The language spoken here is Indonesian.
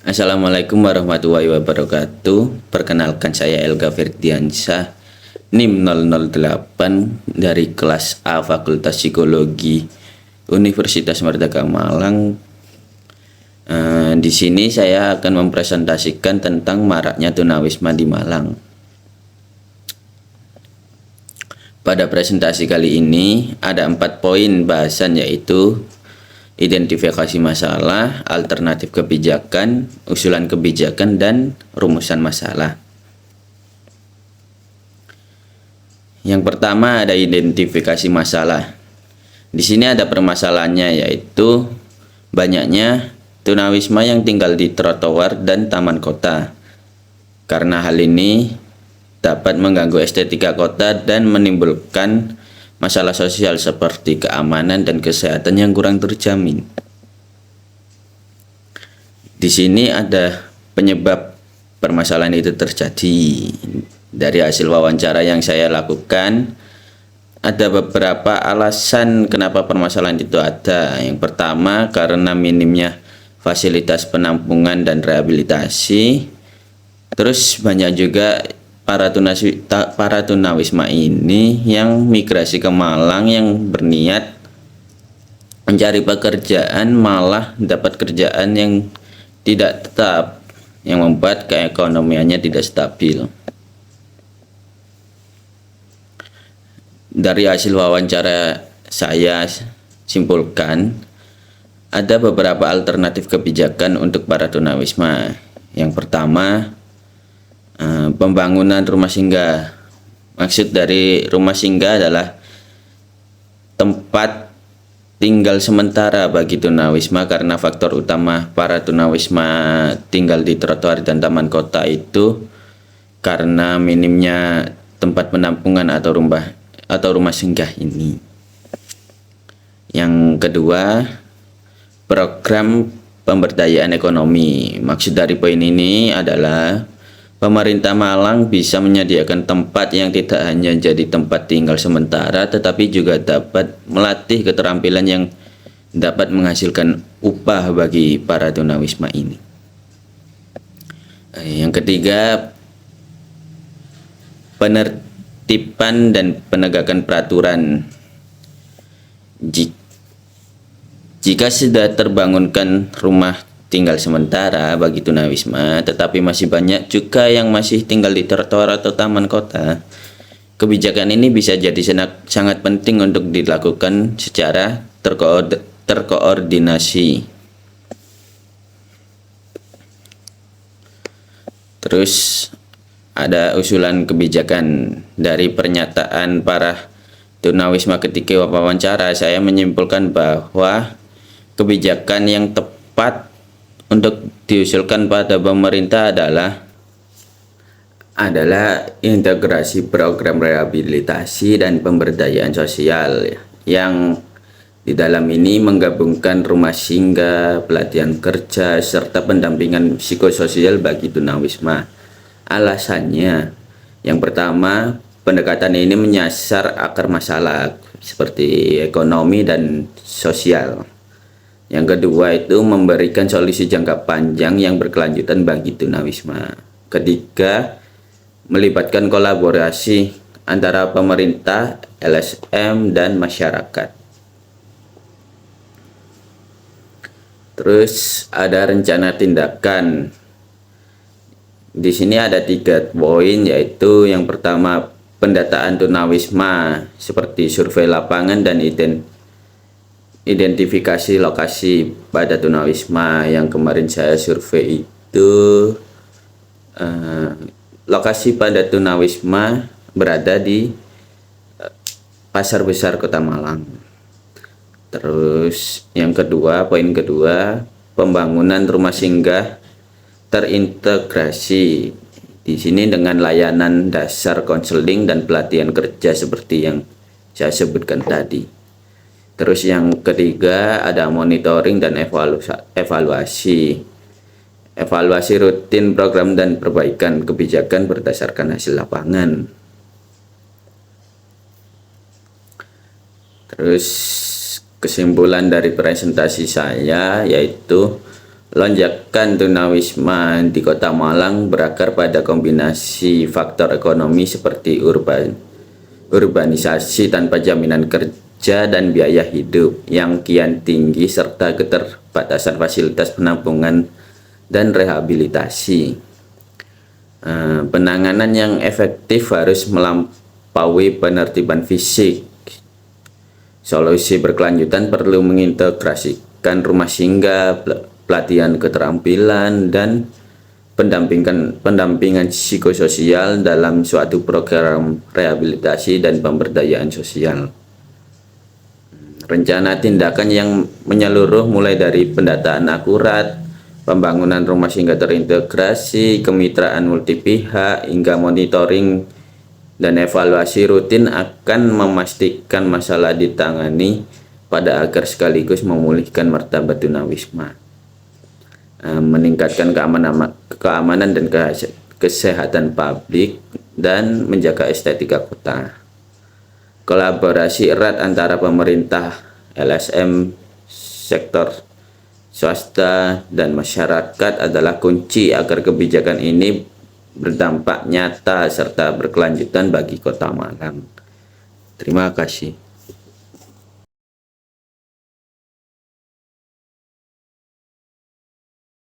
Assalamualaikum warahmatullahi wabarakatuh. Perkenalkan saya Elga Firdiansyah, NIM 008 dari kelas A Fakultas Psikologi Universitas Merdeka Malang. Di sini saya akan mempresentasikan tentang maraknya tunawisma di Malang. Pada presentasi kali ini ada 4 poin bahasan, yaitu identifikasi masalah, alternatif kebijakan, usulan kebijakan, dan rumusan masalah. Yang pertama ada identifikasi masalah. Di sini ada permasalahannya, yaitu banyaknya tunawisma yang tinggal di trotoar dan taman kota. Karena hal ini dapat mengganggu estetika kota dan menimbulkan masalah sosial seperti keamanan dan kesehatan yang kurang terjamin. Di sini ada penyebab permasalahan itu terjadi. Dari hasil wawancara yang saya lakukan, ada beberapa alasan kenapa permasalahan itu ada. Yang pertama, karena minimnya fasilitas penampungan dan rehabilitasi. Terus banyak juga para tunawisma ini yang migrasi ke Malang yang berniat mencari pekerjaan, malah dapat kerjaan yang tidak tetap, yang membuat keekonomiannya tidak stabil. Dari hasil wawancara saya simpulkan ada beberapa alternatif kebijakan untuk para tunawisma. Yang pertama, pembangunan rumah singgah. Maksud dari rumah singgah adalah tempat tinggal sementara bagi tunawisma, karena faktor utama para tunawisma tinggal di trotoar dan taman kota itu karena minimnya tempat penampungan atau rumah singgah ini. Yang kedua, program pemberdayaan ekonomi. Maksud dari poin ini adalah pemerintah Malang bisa menyediakan tempat yang tidak hanya jadi tempat tinggal sementara, tetapi juga dapat melatih keterampilan yang dapat menghasilkan upah bagi para tunawisma ini. Yang ketiga, penertiban dan penegakan peraturan. Jika sudah terbangunkan rumah tinggal sementara bagi tunawisma, tetapi masih banyak juga yang masih tinggal di trotoar atau taman kota, kebijakan ini bisa jadi sangat penting untuk dilakukan secara terkoordinasi. Terus ada usulan kebijakan. Dari pernyataan para tunawisma ketika wawancara, saya menyimpulkan bahwa kebijakan yang tepat untuk diusulkan pada pemerintah adalah integrasi program rehabilitasi dan pemberdayaan sosial, yang di dalam ini menggabungkan rumah singgah, pelatihan kerja, serta pendampingan psikososial bagi tunawisma. Alasannya, yang pertama, pendekatan ini menyasar akar masalah seperti ekonomi dan sosial. Yang kedua itu memberikan solusi jangka panjang yang berkelanjutan bagi tunawisma. Ketiga, melibatkan kolaborasi antara pemerintah, LSM, dan masyarakat. Terus ada rencana tindakan. Di sini ada 3 poin, yaitu yang pertama, pendataan tunawisma seperti survei lapangan dan identifikasi lokasi pada tunawisma. Yang kemarin saya survei itu lokasi pada tunawisma berada di Pasar Besar Kota Malang. Terus yang kedua, poin kedua, pembangunan rumah singgah terintegrasi. Di sini dengan layanan dasar konseling dan pelatihan kerja seperti yang saya sebutkan tadi. Terus yang ketiga ada monitoring dan evaluasi. Evaluasi rutin program dan perbaikan kebijakan berdasarkan hasil lapangan. Terus kesimpulan dari presentasi saya yaitu Lonjakan tunawisma di Kota Malang berakar pada kombinasi faktor ekonomi seperti urbanisasi tanpa jaminan kerja dan biaya hidup yang kian tinggi serta keterbatasan fasilitas penampungan dan rehabilitasi. Penanganan yang efektif harus melampaui penertiban fisik. Solusi berkelanjutan perlu mengintegrasikan rumah singgah, pelatihan keterampilan, dan pendampingan psikososial dalam suatu program rehabilitasi dan pemberdayaan sosial. Rencana tindakan yang menyeluruh mulai dari pendataan akurat, pembangunan rumah singgah terintegrasi, kemitraan multipihak, hingga monitoring dan evaluasi rutin akan memastikan masalah ditangani pada agar sekaligus memulihkan martabat tunawisma, meningkatkan keamanan dan kesehatan publik, dan menjaga estetika kota. Kolaborasi erat antara pemerintah, LSM, sektor swasta, dan masyarakat adalah kunci agar kebijakan ini berdampak nyata serta berkelanjutan bagi Kota Malang. Terima kasih.